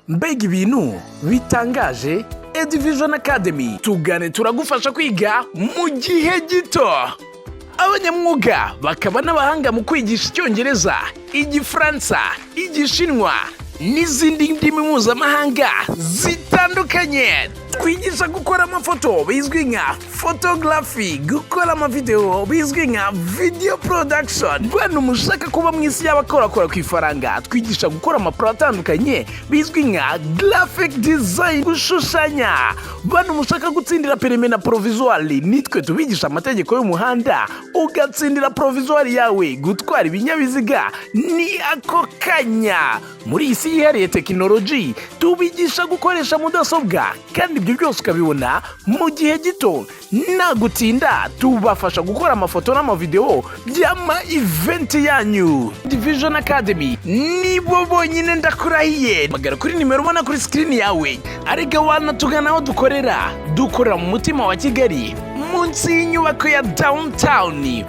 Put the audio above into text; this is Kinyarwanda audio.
mbega ibintu bitangaje. EDUVISION ACADEMY tugane turagufasha kwiga mu gihe gito. Abanyamwuga bakaba n'abahanga mu kwigisha Icyongereza, Igifaransa, Igishinwa n'izindi ndimi mpuzamahanga zitandukanye. Twigisha gukora amafoto bizwi nka photography, gukora amavideo bizwi nka video production. Bantu mushaka kuba mu isi y'abakora ku ifaranga, twigisha gukora amapro atandukanye bizwi nka graphic design, gushushanya. Bantu mushaka gutsindira permis na provisoire, nitwe tubigisha amategeko y'umuhanda ugatsindira provisoire yawe. Gutwara ibinyabiziga ni ako kanya. Muri isi yihariye tekinoloji tubigisha gukoresha mudasobwa, kandi ibyo byose ukabibona mu gihe gito. Nagutinda tubafasha gukora amafoto n'amavideo by'ama event yanyu. EDUVISION ACADEMY nibo bonyine ndakurahiye. Magara kuri nimero ubona kuri screen yawe. Arega wanatugana aho dukorera mu mutima wa Kigali, munsi y'inyubako ya downtown.